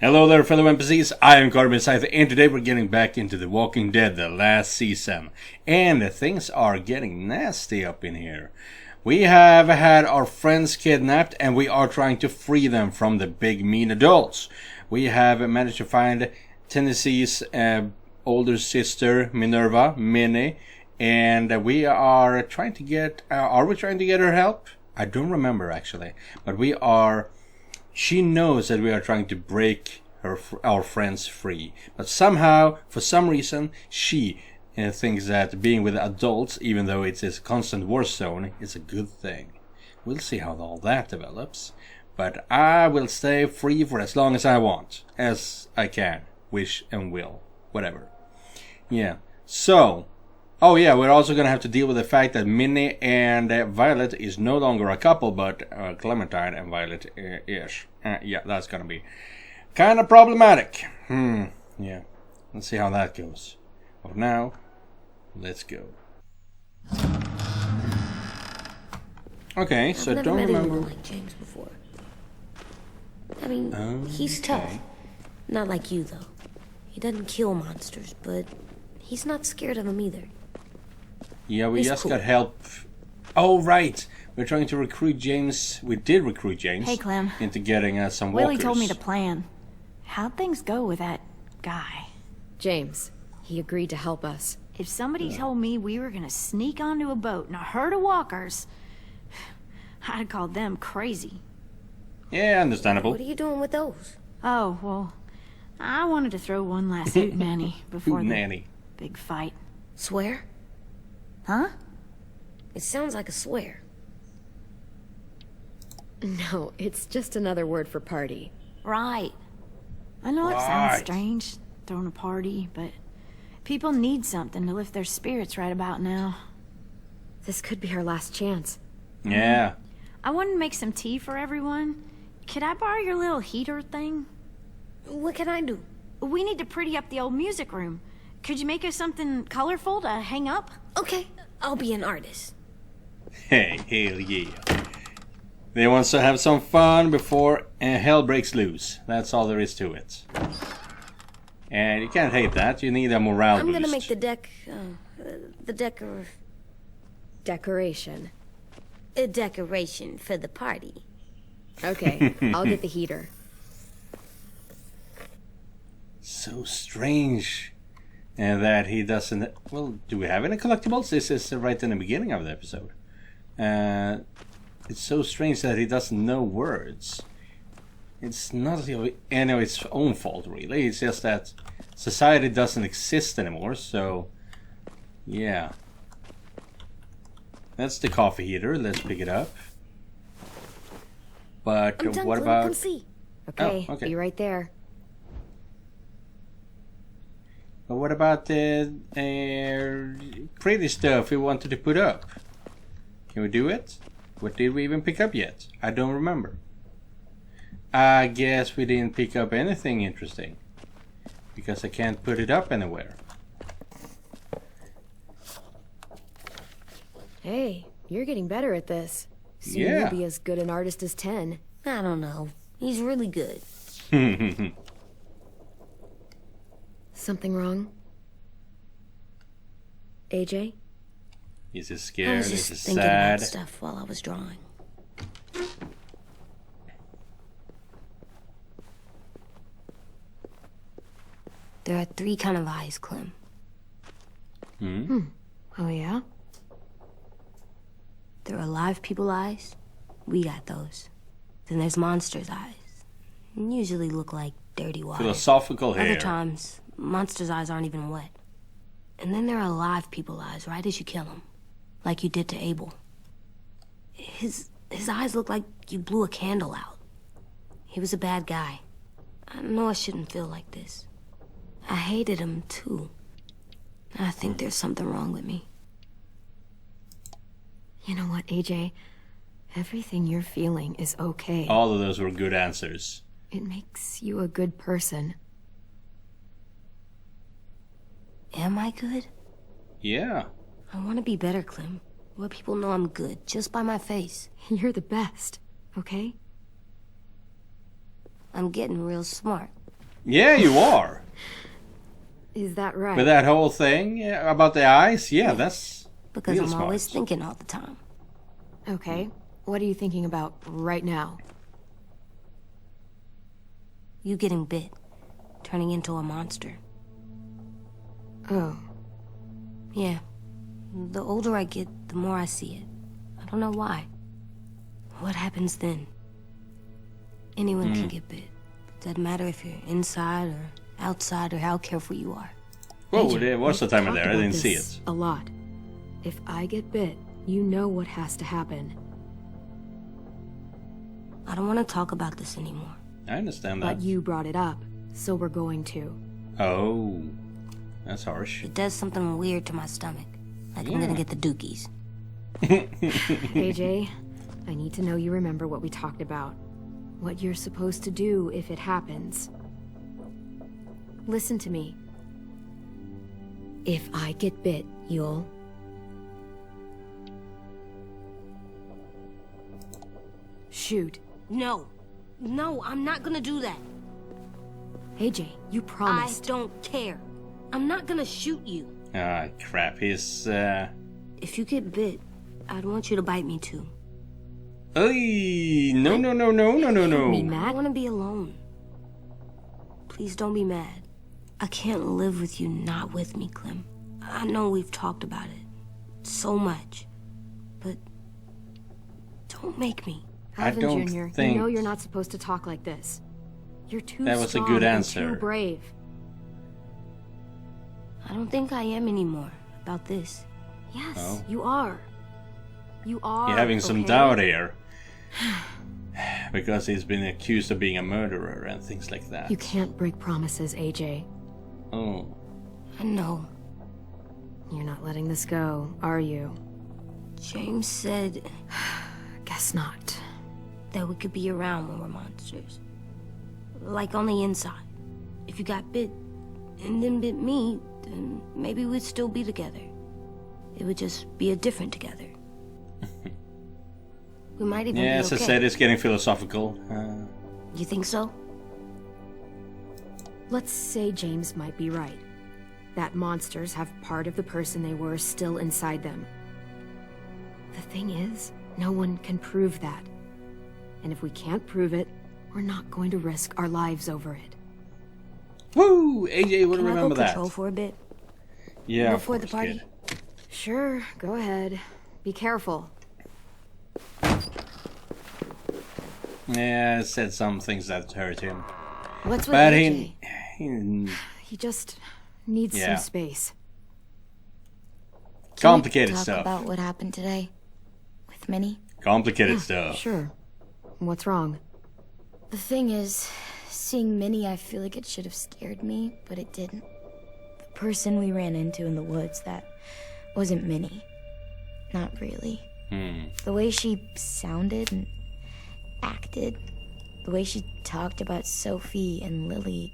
Hello there, fellow NPCs. I am Carbon Scythe, and today we're getting back into The Walking Dead, the last season. And things are getting nasty up in here. We have had our friends kidnapped, and we are trying to free them from the big mean adults. We have managed to find Tennessee's older sister, Minerva, Minnie, and we are trying to get... are we trying to get her help? I don't remember, actually. But we are... She knows that we are trying to break our friends free. But somehow, for some reason, she thinks that being with adults, even though it's a constant war zone, is a good thing. We'll see how all that develops. But I will stay free for as long as I want. As I can. Wish and will. Whatever. Yeah. So... Oh yeah, we're also going to have to deal with the fact that Minnie and Violet is no longer a couple, but Clementine and Violet is. Yeah, that's going to be kind of problematic. Yeah, let's see how that goes. But now, let's go. Okay, so I've never don't met remember... anyone like James before. I mean, he's tough. Not like you, though. He doesn't kill monsters, but he's not scared of them either. Yeah, we He's just cool. got help. Oh, right. We're trying to recruit James. We did recruit James. Hey, Clem. Into getting some walkers. Willie told me to plan. How'd things go with that guy? James, he agreed to help us. If somebody told me we were gonna sneak onto a boat in a herd of walkers, I'd have called them crazy. Yeah, understandable. What are you doing with those? Oh, well, I wanted to throw one last hootenanny before the Nanny. big fight. Swear? Huh? It sounds like a swear. No, it's just another word for party. Right. I know it sounds Right. strange, throwing a party, but people need something to lift their spirits right about now. This could be our last chance. Yeah. I wanted to make some tea for everyone. Could I borrow your little heater thing? What can I do? We need to pretty up the old music room. Could you make us something colorful to hang up? Okay, I'll be an artist. Hey, hell yeah. They want to have some fun before hell breaks loose. That's all there is to it. And you can't hate that. You need a morale I'm boost. gonna make Decoration. a decoration for the party. Okay, I'll get the heater. So strange that he doesn't... Well, do we have any collectibles? This is right in the beginning of the episode. It's so strange that he doesn't know words. It's not any of its own fault, really. It's just that society doesn't exist anymore, so... Yeah. That's the coffee heater. Let's pick it up. But I'm done, what Clem, about... come see. Okay, Oh, okay. be right there. But what about the pretty stuff we wanted to put up? Can we do it? What did we even pick up yet? I don't remember. I guess we didn't pick up anything interesting. Because I can't put it up anywhere. Hey, you're getting better at this. Soon Yeah. you'll be as good an artist as 10. I don't know. He's really good. Something wrong? AJ? Is it I scared? was Is just it thinking sad? about stuff while I was drawing. There are 3 kind of eyes, Clem. Oh, yeah? There are live people eyes. We got those. Then there's monsters' eyes. Usually look like dirty water. Philosophical hair. Other times, monsters' eyes aren't even wet. And then there are live people eyes right as you kill them. Like you did to Abel. His eyes look like you blew a candle out. He was a bad guy. I know I shouldn't feel like this. I hated him, too. I think there's something wrong with me. You know what, AJ? Everything you're feeling is okay. All of those were good answers. It makes you a good person. Am I good? Yeah. I want to be better, Clem. Let people know I'm good, just by my face. You're the best, okay? I'm getting real smart. Yeah, you are. Is that right? With that whole thing about the eyes, yeah, that's Because real I'm always smart. thinking all the time. Okay. What are you thinking about right now? You getting bit. Turning into a monster. Oh. Yeah. The older I get, the more I see it. I don't know why. What happens then? Anyone can get bit. Doesn't matter if you're inside or outside or how careful you are. Whoa, AJ, what's the we've timer talked there? I about didn't see this it. A lot. If I get bit, you know what has to happen. I don't want to talk about this anymore. I understand that. But you brought it up, so we're going to. Oh, that's harsh. It does something weird to my stomach. Like I'm Yeah. gonna get the dookies. AJ, I need to know you remember what we talked about. What you're supposed to do if it happens. Listen to me. If I get bit, you'll... shoot. No. No, I'm not gonna do that. AJ, you promised. I don't care. I'm not gonna shoot you. Ah, crap. He's, If you get bit, I'd want you to bite me too. Oy, no. Me I mad? want to be alone. Please don't be mad. I can't live with you not with me, Clem. I know we've talked about it so much, but don't make me. I Ivan don't Jr., think you know you're not supposed to talk like this. You're too that was a strong good and answer. too brave. I don't think I am anymore about this. Yes, Oh. you are. You are. You're having some okay? doubt here. Because he's been accused of being a murderer and things like that. You can't break promises, AJ. Oh. I know. You're not letting this go, are you? James said Guess not. that we could be around when we're monsters. Like on the inside. If you got bit and then bit me, then maybe we'd still be together. It would just be a different together. We might even Yeah, be as I okay. said, it's getting philosophical. You think so? Let's say James might be right. That monsters have part of the person they were still inside them. The thing is, no one can prove that. And if we can't prove it, we're not going to risk our lives over it. Woo! AJ would Can I go remember that. patrol for a bit? Yeah, before of the course, party? kid. Sure, go ahead. Be careful. Yeah, said some things that hurt him. What's with But AJ? he He just needs Yeah. some space. complicated Talk stuff. about what happened today with Minnie. Complicated stuff. Sure. What's wrong? The thing is, seeing Minnie, I feel like it should have scared me, but it didn't. The person we ran into in the woods, that wasn't Minnie. Not really. The way she sounded and acted, the way she talked about Sophie and Lily.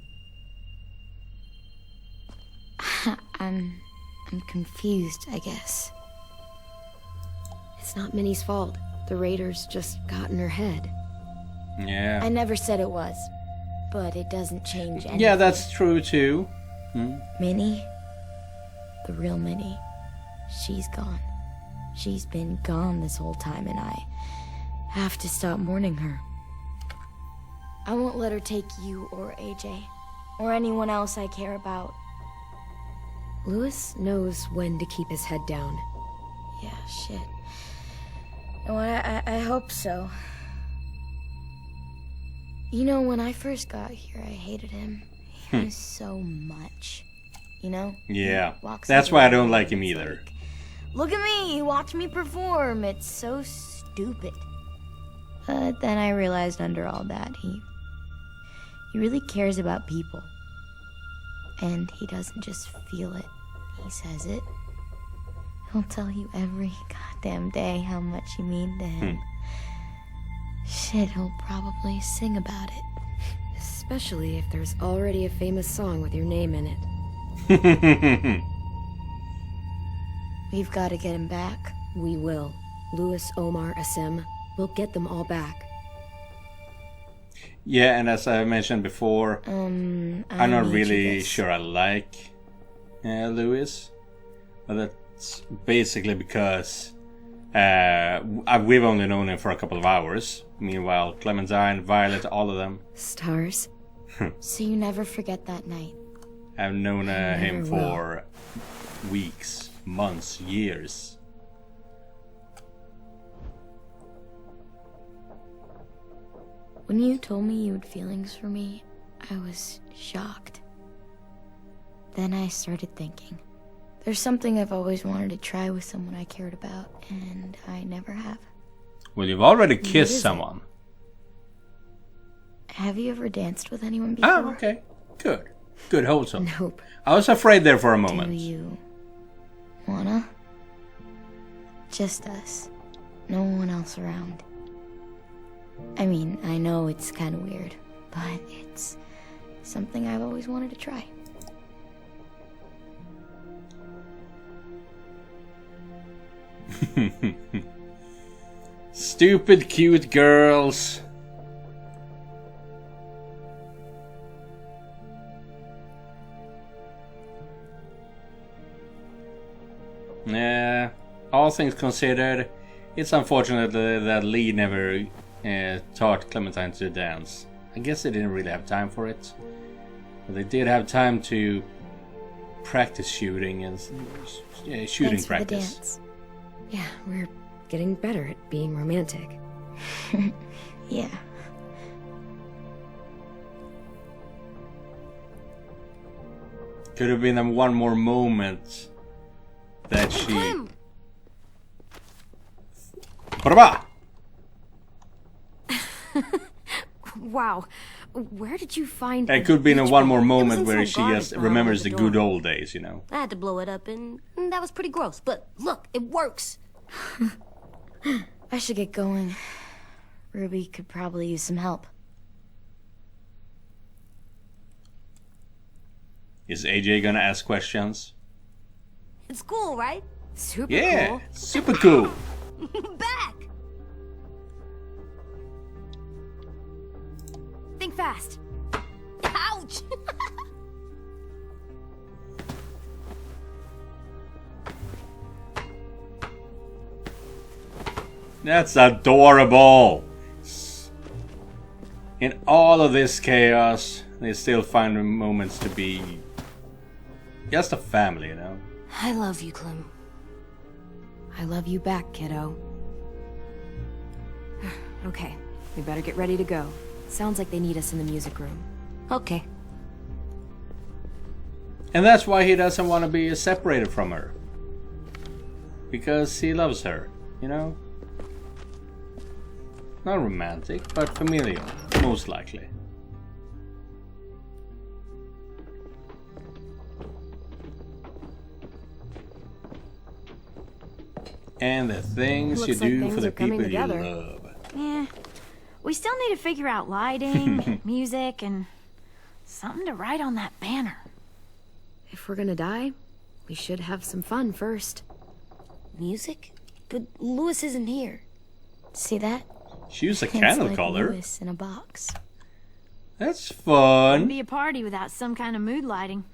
I'm confused, I guess. It's not Minnie's fault. The raiders just got in her head. Yeah. I never said it was, but it doesn't change anything. Yeah, that's true too. Minnie, the real Minnie, she's gone. She's been gone this whole time, and I have to stop mourning her. I won't let her take you or AJ, or anyone else I care about. Lewis knows when to keep his head down. Yeah, shit. No, I hope so. You know, when I first got here, I hated him. He was so much. You know? Yeah. He walks That's over why I to don't me like and him it's either. like, look at me, watch me perform. It's so stupid. But then I realized under all that, he really cares about people. And he doesn't just feel it, he says it. He'll tell you every goddamn day how much you mean to him. Shit, he'll probably sing about it. Especially if there's already a famous song with your name in it. We've got to get him back. We will. Lewis, Omar, Asim. We'll get them all back. Yeah, and as I mentioned before, I'm not really sure I like Louis, but that's basically because we've only known him for a couple of hours. Meanwhile, Clementine, Violet, all of them. Stars. So you never forget that night. I've known him for weeks, months, years. When you told me you had feelings for me, I was shocked. Then I started thinking. There's something I've always wanted to try with someone I cared about, and I never have. Well, you've already kissed someone. Have you ever danced with anyone before? Oh, okay. Good. Good, wholesome. Nope. I was afraid there for a moment. Do you wanna? Just us. No one else around. I mean, I know it's kind of weird, but it's something I've always wanted to try. Stupid cute girls. Yeah, all things considered, it's unfortunate that Lee never taught Clementine to dance. I guess they didn't really have time for it. But they did have time to practice shooting and shooting Thanks practice. For the dance. Yeah, we're getting better at being romantic. Yeah. Could have been one more moment that she. Brava! Wow. Where did you find... It could be in one more moment in where some she garbage just behind remembers the the door. good old days, you know. I had to blow it up, and that was pretty gross. But look, it works. I should get going. Ruby could probably use some help. Is AJ gonna ask questions? It's cool, right? Super Yeah, cool. super cool. Back! Think fast. Ouch! That's adorable. In all of this chaos, they still find moments to be just a family, you know. I love you, Clem. I love you back, kiddo. Okay, we better get ready to go. Sounds like they need us in the music room. Okay. And that's why he doesn't want to be separated from her. Because he loves her, you know? Not romantic, but familial, most likely. And the things you Looks like do things for the are coming people you together. love. Yeah. We still need to figure out lighting, music, and something to write on that banner. If we're gonna die, we should have some fun first. Music? But Lewis isn't here. See that? She used a It's candle like color. Lewis in a box. That's Wouldn't fun. be a party without some kind of mood lighting.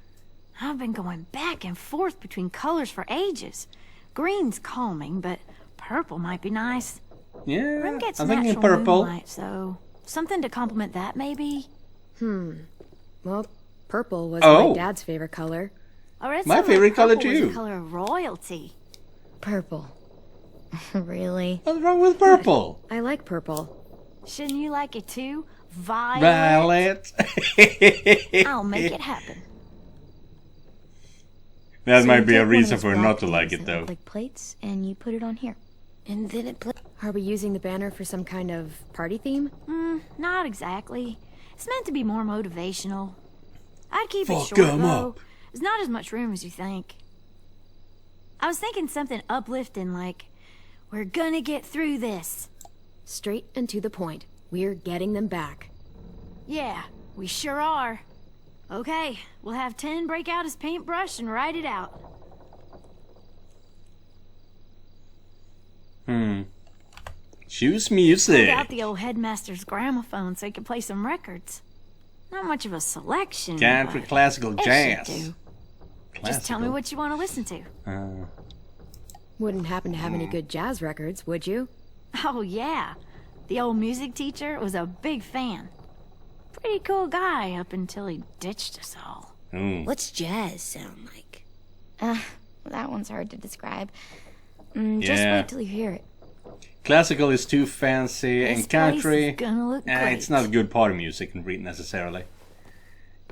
I've been going back and forth between colors for ages. Green's calming, but purple might be nice. Yeah, Room gets I'm thinking natural purple. moonlight, so something to complement that, maybe. Well, purple was Oh. my dad's favorite color. I read My somewhere favorite color purple was too. the color of royalty. Purple. Really? What's wrong with purple? I like purple. Shouldn't you like it too? Violet. Violet. I'll make it happen. That So might you be take a one of reason those for her black not to like things it, that though. look like plates, and you put it on here. And then it Are we using the banner for some kind of party theme? Not exactly. It's meant to be more motivational. I'd keep it Fuck short, 'em though. up. There's not as much room as you think. I was thinking something uplifting like, we're gonna get through this. Straight and to the point. We're getting them back. Yeah, we sure are. Okay, we'll have 10 break out his paintbrush and write it out. Choose Pulled music. out the old headmaster's gramophone so he could play some records. Not much of a selection. Country, but classical, it should jazz. do. Just tell me what you want to listen to. Wouldn't happen to have any good jazz records, would you? Oh, yeah. The old music teacher was a big fan. Pretty cool guy up until he ditched us all. What's jazz sound like? That one's hard to describe. Just Yeah. wait till you hear it. Classical is too fancy, This and country, place is gonna look great. it's not good party music necessarily.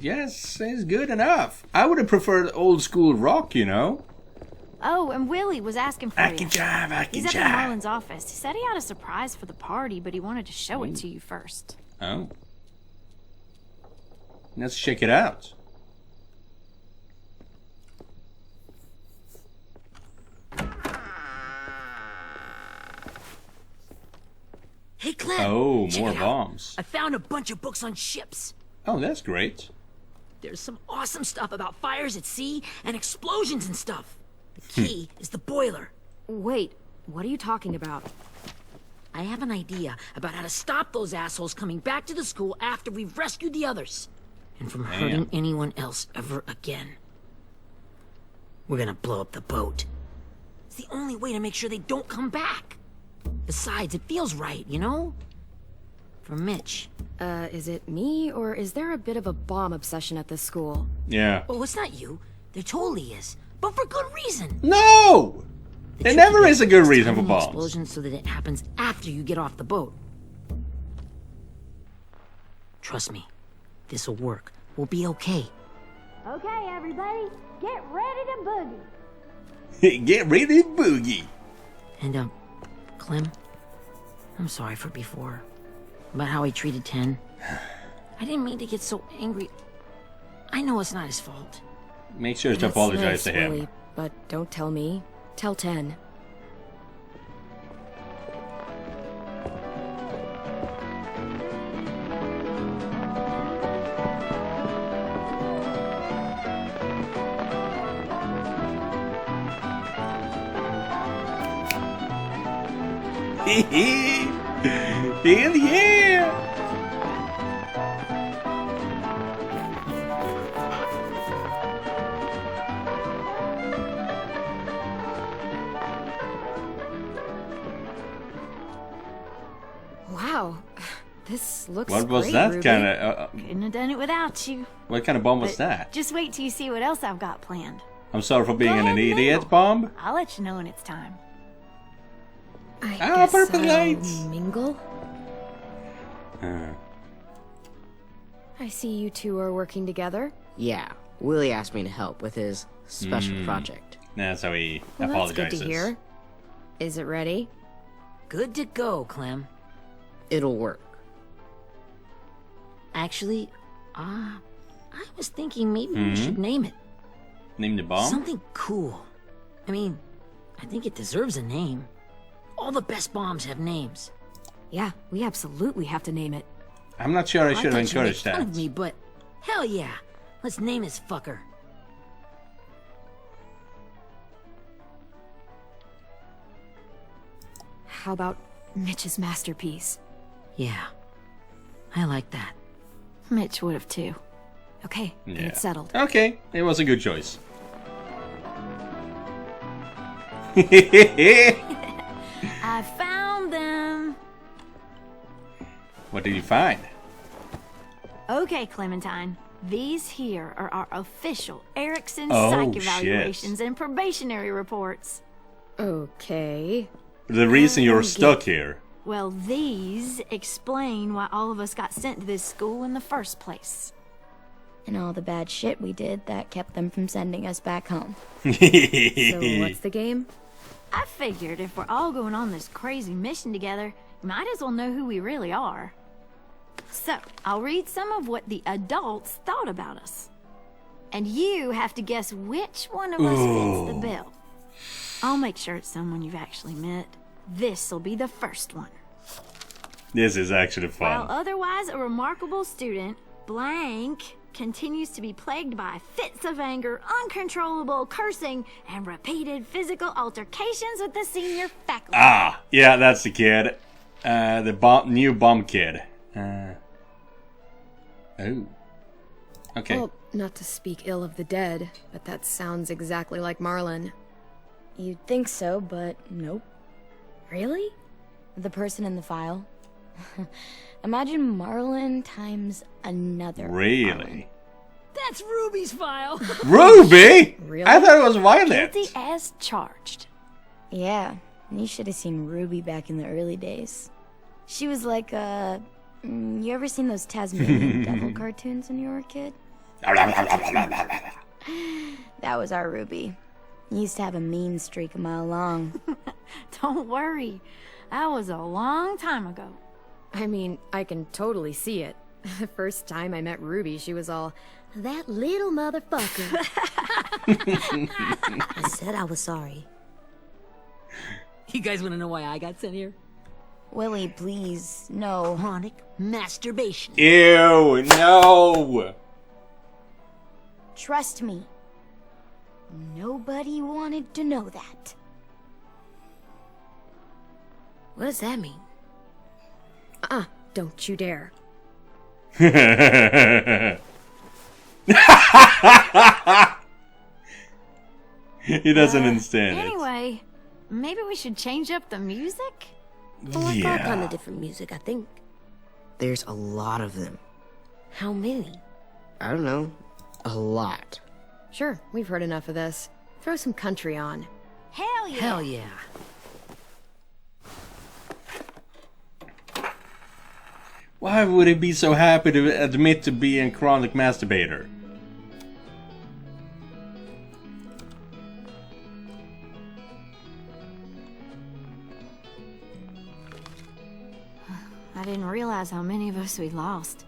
Yes, it's good enough. I would have preferred old school rock, you know. Oh, and Willie was asking for I you. can jive, I can He's up in jive. Marlon's office. He said he had a surprise for the party, but he wanted to show it to you first. Oh. Let's check it out. Hey, Clem. Oh, check more it out. bombs. I found a bunch of books on ships. Oh, that's great. There's some awesome stuff about fires at sea and explosions and stuff. The key is the boiler. Wait, what are you talking about? I have an idea about how to stop those assholes coming back to the school after we've rescued the others. And from hurting anyone else ever again. We're gonna blow up the boat. It's the only way to make sure they don't come back. Besides, it feels right, you know? For Mitch. Is it me, or is there a bit of a bomb obsession at this school? Yeah. Oh, it's not you. There totally is. But for good reason. No! The There trick never is is a good reason for timing the bombs. explosion so that it happens after you get off the boat. Trust me, this'll work. We'll be okay. Okay, everybody, get ready to boogie. Get ready to boogie. And, Clem, I'm sorry for before. About how he treated 10. I didn't mean to get so angry. I know it's not his fault. Make sure to That's apologize nice, to him. Willie, but don't tell me. Tell 10. Hell yeah! Wow, this looks What was great, that Ruby. kind of? Couldn't have done it without you. What kind of bomb was But that? Just wait till you see what else I've got planned. I'm sorry for being Go an ahead and idiot mingle. bomb. I'll let you know when it's time. I Ah, guess purple I'll lights. mingle. Uh, I see you two are working together. Yeah, Willie asked me to help with his special project. that's how he Well, that's apologizes. good to hear. Is it ready? Good to go, Clem. It'll work. Actually, I was thinking maybe we should name it. Name the bomb. Something cool. I mean, I think it deserves a name. All the best bombs have names. Yeah, we absolutely have to name it. I'm not sure I should have thought you'd make encouraged fun that. of me, but hell yeah. Let's name this fucker. How about Mitch's masterpiece? Yeah. I like that. Mitch would have too. Okay, then Yeah. it's settled. Okay, it was a good choice. I found them. What did you find? Okay, Clementine. These here are our official Erickson Oh, psych shit. evaluations and probationary reports. Okay. The reason you're get- stuck here. Well, these explain why all of us got sent to this school in the first place. And all the bad shit we did that kept them from sending us back home. So what's the game? I figured if we're all going on this crazy mission together, you might as well know who we really are. So, I'll read some of what the adults thought about us. And you have to guess which one of us fits the bill. I'll make sure it's someone you've actually met. This'll be the first one. This is actually While fun. otherwise a remarkable student, blank continues to be plagued by fits of anger, uncontrollable cursing, and repeated physical altercations with the senior faculty. Ah, yeah, that's the kid. new bomb kid. Oh. Okay. Well, not to speak ill of the dead, but that sounds exactly like Marlon. You'd think so, but nope. Really? The person in the file. Imagine Marlon times another. Really? That's Ruby's file. Ruby? Really? I thought it was Violet. Guilty as charged. Yeah, you should have seen Ruby back in the early days. She was like, you ever seen those Tasmanian devil cartoons when you were a kid? That was our Ruby. He used to have a mean streak a mile long. Don't worry. That was a long time ago. I mean, I can totally see it. The first time I met Ruby, she was all, that little motherfucker. I said I was sorry. You guys want to know why I got sent here? Willie, please, no. Chronic masturbation. Ew, no. Trust me. Nobody wanted to know that. What does that mean? Don't you dare. He doesn't understand Anyway, maybe we should change up the music? it. I like all kind Yeah. of different music, I think. There's a lot of them. How many? I don't know. A lot. Sure, we've heard enough of this. Throw some country on. Hell yeah! Hell yeah. Why would he be so happy to admit to being a chronic masturbator? I didn't realize how many of us we lost.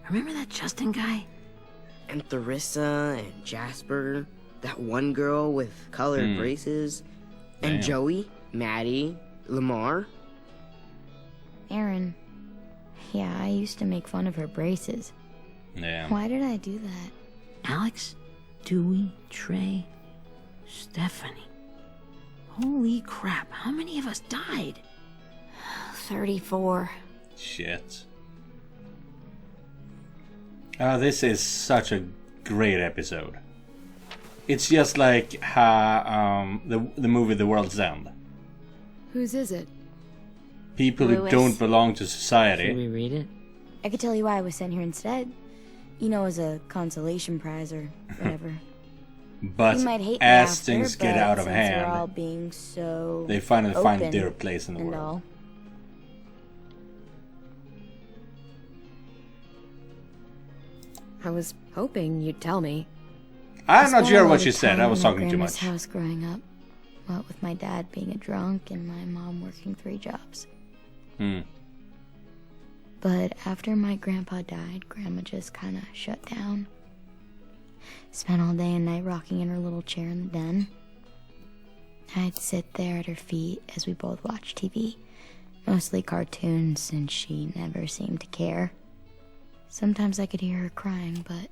Remember that Justin guy? And Theresa and Jasper. That one girl with colored braces. And Damn. Joey, Maddie, Lamar. Aaron. Yeah, I used to make fun of her braces. Yeah. Why did I do that? Alex, Dewey, Trey, Stephanie. Holy crap, how many of us died? 34. Shit. Oh, this is such a great episode. It's just like the movie The World's End. Whose is it? People who Lewis. don't belong to Should society. we read it? I could tell you why I was sent here instead. You know, as a consolation prize or whatever. But You might hate me as after, things get but out of since we're all hand, being so they finally find open their place in the and world. all. I was hoping you'd tell me. I'm I not spent sure a lot what of she said. time I was in my talking too grandma's much. house growing up. What with my dad being a drunk and my mom working 3 jobs. Hmm. But after my grandpa died, Grandma just kind of shut down. Spent all day and night rocking in her little chair in the den. I'd sit there at her feet as we both watched TV. Mostly cartoons, since she never seemed to care. Sometimes I could hear her crying, but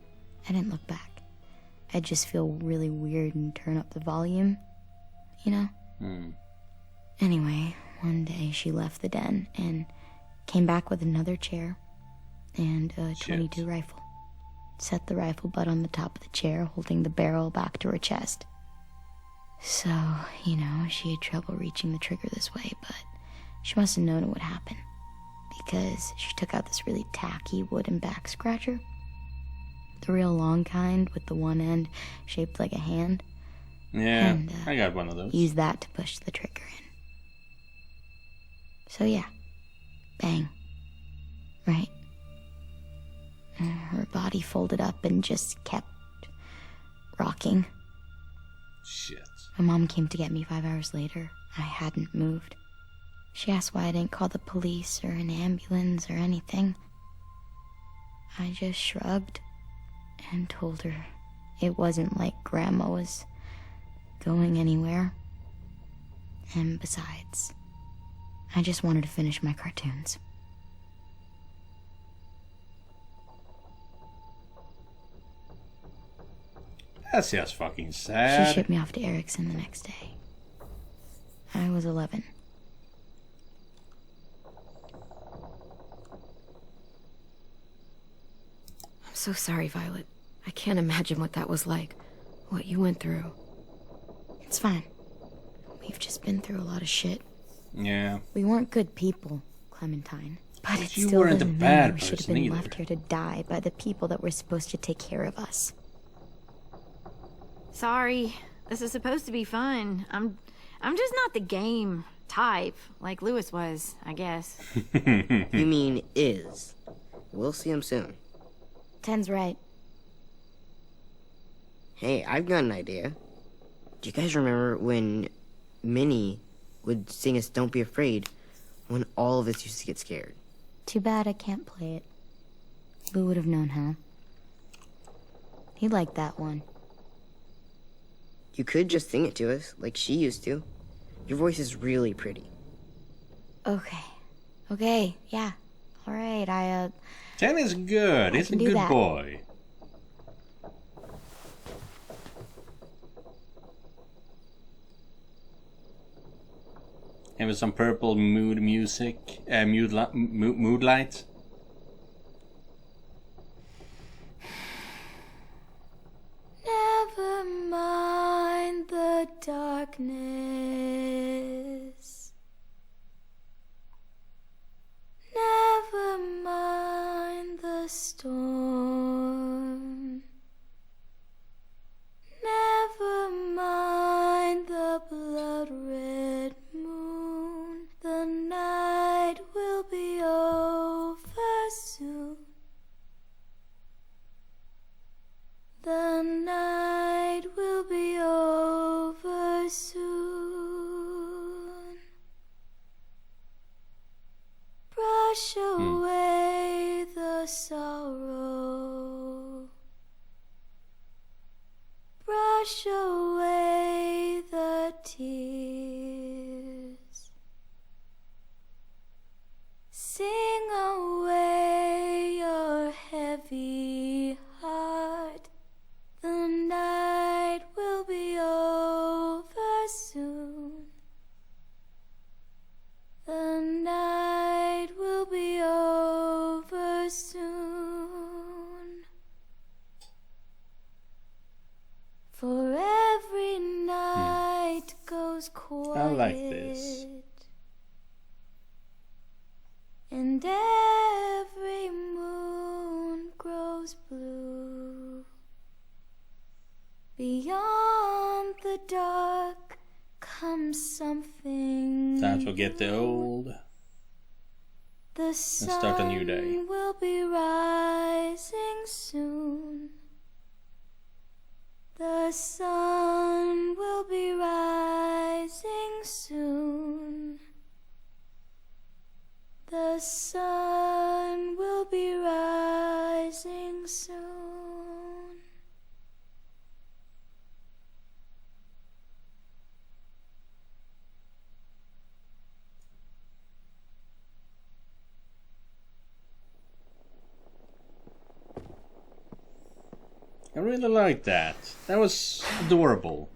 I didn't look back. I'd just feel really weird and turn up the volume, you know? Hmm. Anyway, one day she left the den and came back with another chair and a Shit. .22 rifle. Set the rifle butt on the top of the chair, holding the barrel back to her chest. So, you know, she had trouble reaching the trigger this way, but she must have known it would happen. Because she took out this really tacky wooden back scratcher. The real long kind with the one end shaped like a hand. Yeah, And, I got one of those. Used that to push the trigger in. So yeah, bang. Right. And her body folded up and just kept rocking. Shit. My mom came to get me 5 hours later. I hadn't moved. She asked why I didn't call the police or an ambulance or anything. I just shrugged and told her it wasn't like Grandma was going anywhere. And besides, I just wanted to finish my cartoons. That's just fucking She sad. shipped me off to Erickson the next day. I was 11. so sorry, Violet. I can't imagine what that was like. What you went through. It's fine. We've just been through a lot of shit. Yeah. We weren't good people, Clementine. But it You still weren't a doesn't bad mean we should have person been either. left here to die by the people that were supposed to take care of us. Sorry. This is supposed to be fun. I'm just not the game type, like Lewis was, I guess. You mean is. We'll see him soon. 10's right. Hey, I've got an idea. Do you guys remember when Minnie would sing us Don't Be Afraid when all of us used to get scared? Too bad I can't play it. Lou would have known how. He liked that one. You could just sing it to us, like she used to. Your voice is really pretty. Okay, yeah. Alright, 10 is good. He's a can do good that. boy. And with some purple mood music, mood lights. Never mind the darkness. Never mind the storm. Never mind the blood-red moon. The night will be over soon. The night will be over soon. Brush away the sorrow. Brush away the tears. Sing away your heavy heart. The night will be over soon. The night will be over soon. For every night goes quiet. I like this. And every moon grows blue. Beyond the dark comes something Time to get the old. The start a new day. sun will be rising soon. The sun will be rising soon. The sun will be rising soon. I really like that. That was adorable.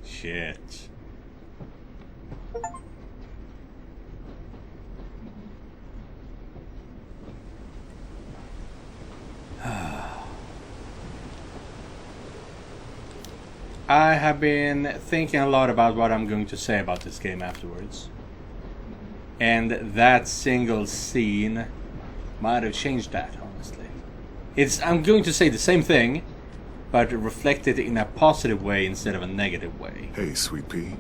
Shit. I have been thinking a lot about what I'm going to say about this game afterwards. And that single scene might have changed that, honestly. I'm going to say the same thing, but reflected in a positive way instead of a negative way. Hey, Sweet Pea.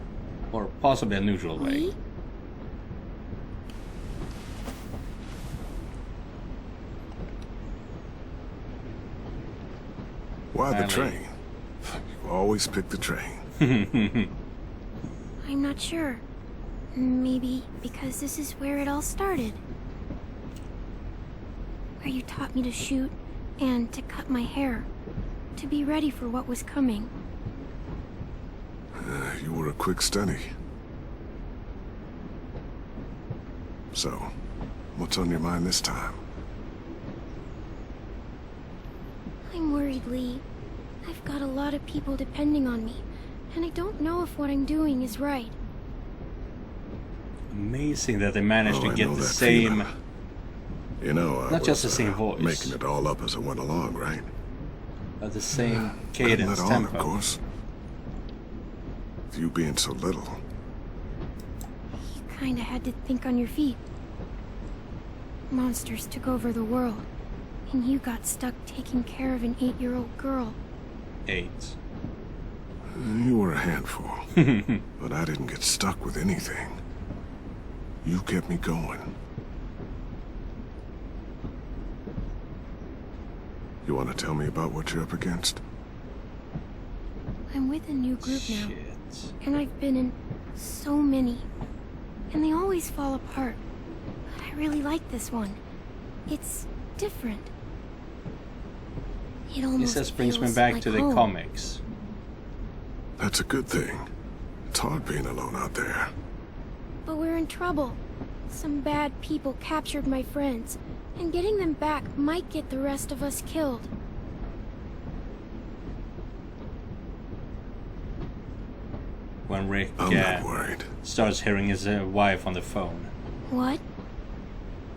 Or possibly a neutral way. Why the train? You always pick the train. I'm not sure. Maybe because this is where it all started. Where you taught me to shoot and to cut my hair. To be ready for what was coming. You were a quick study. So, what's on your mind this time? I'm worried, Lee. I've got a lot of people depending on me, and I don't know if what I'm doing is right. Amazing that they managed to I get know the that same feeling. You know, I Not just was, the same voice. making it all up as I went along, right? At the same Couldn't cadence, let on, tempo. of course. With you being so little, You kinda had to think on your feet. Monsters took over the world, and you got stuck taking care of an 8-year-old girl. 8. you were a handful. But I didn't get stuck with anything. You kept me going. You want to tell me about what you're up against? I'm with a new group now, Shit. and I've been in so many. And they always fall apart. But I really like this one. It's different. It almost This just brings me feels back like to the home. comics. That's a good thing. It's hard being alone out there. But we're in trouble. Some bad people captured my friends, and getting them back might get the rest of us killed. When Rick I'm not worried. starts hearing his wife on the phone. What?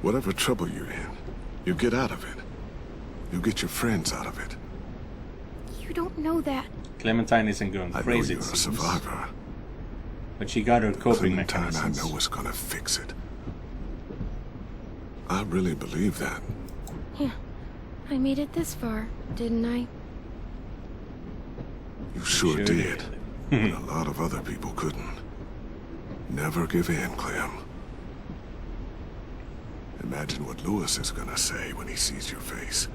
Whatever trouble you're in, you get out of it. You get your friends out of it. You don't know that. Clementine isn't going I know crazy, you're it a seems, survivor. but she got her coping Clementine, I mechanisms. know is gonna fix it. I really believe that. Yeah. I made it this far, didn't I? You sure Sure did. did. When a lot of other people couldn't. Never give in, Clem. Imagine what Lewis is gonna say when he sees your face.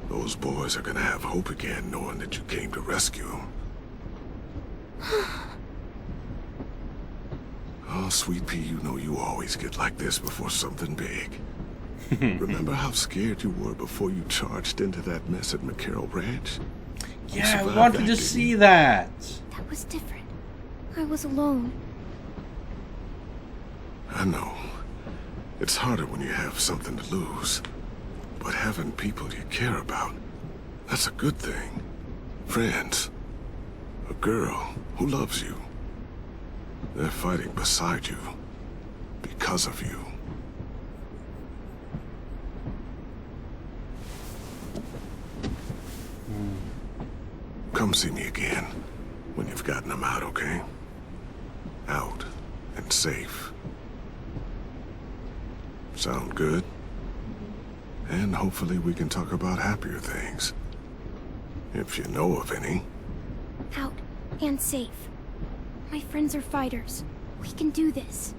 Those boys are gonna have hope again knowing that you came to rescue them. Oh, Sweet Pea, you know you always get like this before something big. Remember how scared you were before you charged into that mess at McCarroll Ranch? You Yeah, I survived wanted that, to didn't see you? that. That was different. I was alone. I know. It's harder when you have something to lose. But having people you care about, that's a good thing. Friends. A girl who loves you. They're fighting beside you. Because of you. Come see me again when you've gotten them out, okay? Out and safe. Sound good? And hopefully we can talk about happier things. If you know of any. Out and safe. My friends are fighters. We can do this.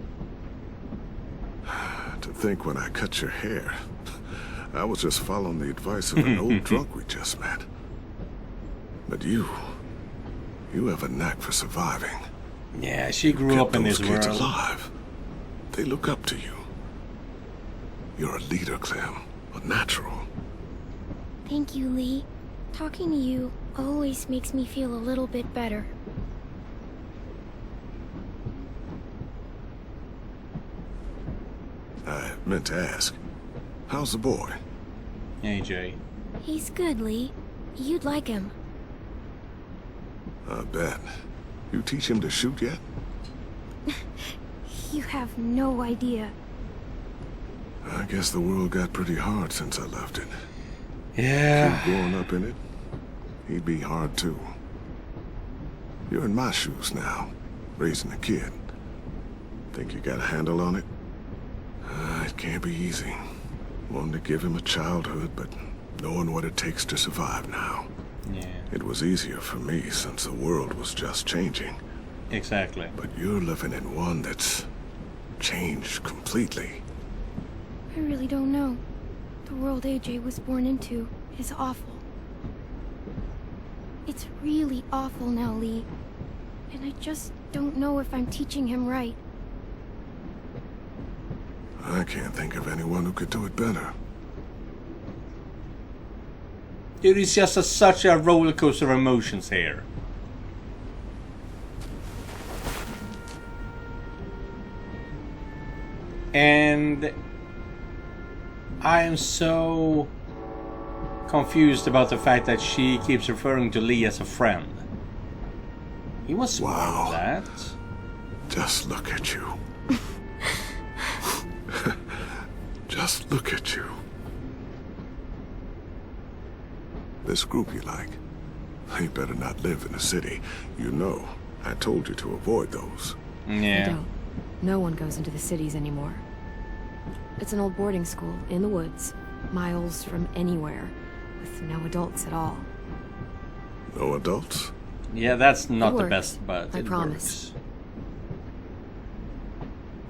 To think when I cut your hair, I was just following the advice of an old drunk we just met. But you have a knack for surviving. Yeah, she grew Kept up in those this kids world. alive. They look up to you. You're a leader, Clem. A natural. Thank you, Lee. Talking to you always makes me feel a little bit better. I meant to ask. How's the boy? AJ. He's good, Lee. You'd like him. I bet. You teach him to shoot yet? You have no idea. I guess the world got pretty hard since I left it. Yeah. Growing up in it, he'd be hard too. You're in my shoes now, raising a kid. Think you got a handle on it? It can't be easy. Wanting to give him a childhood, but knowing what it takes to survive now. Yeah, It was easier for me since the world was just changing. exactly. But you're living in one that's changed completely. I really don't know. The world AJ was born into is awful. It's really awful now, Lee. And I just don't know if I'm teaching him right. I can't think of anyone who could do it better. It is just such a roller coaster of emotions here. And I am so confused about the fact that she keeps referring to Lee as a friend. He was more Wow. than that. Just look at you. This group you like, you better not live in the city. You know, I told you to avoid those. I Yeah. don't. No one goes into the cities anymore. It's an old boarding school in the woods, miles from anywhere, with no adults at all. No adults? Yeah, that's not the works. best, but I it promise. works.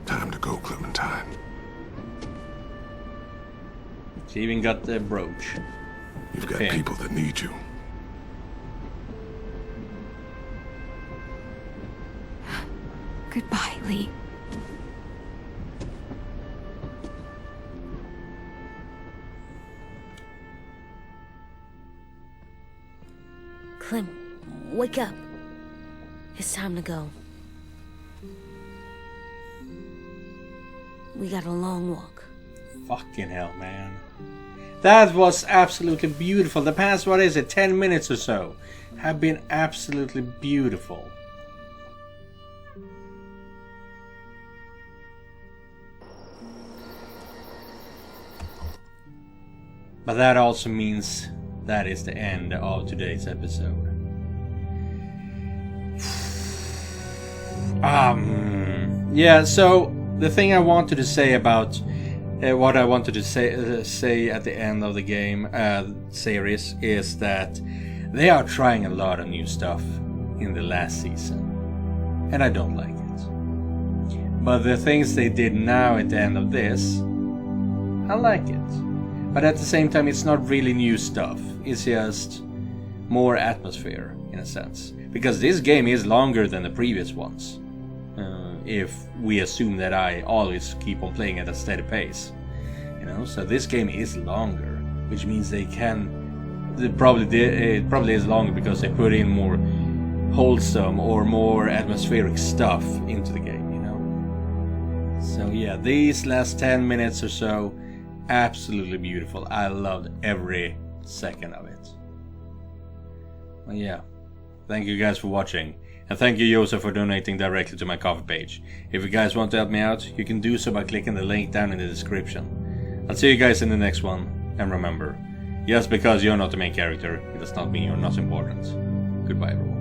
Time to go, Clementine. She even got the brooch. You've got Okay. people that need you. Goodbye, Lee. Clem, wake up. It's time to go. We got a long walk. Fucking hell, man. That was absolutely beautiful. The past, what is it, 10 minutes or so have been absolutely beautiful. But that also means that is the end of today's episode. Yeah, so the thing I wanted to say about what I wanted to say at the end of the game series is that they are trying a lot of new stuff in the last season, and I don't like it. But the things they did now at the end of this, I like it. But at the same time, it's not really new stuff. It's just more atmosphere in a sense, because this game is longer than the previous ones. If we assume that I always keep on playing at a steady pace, you know, so this game is longer, which means it probably is longer because they put in more wholesome or more atmospheric stuff into the game, you know. So yeah, these last 10 minutes or so, absolutely beautiful. I loved every second of it. Well, yeah, thank you guys for watching. And thank you, Joseph, for donating directly to my Ko-fi page. If you guys want to help me out, you can do so by clicking the link down in the description. I'll see you guys in the next one. And remember, just because you're not the main character, it does not mean you're not important. Goodbye, everyone.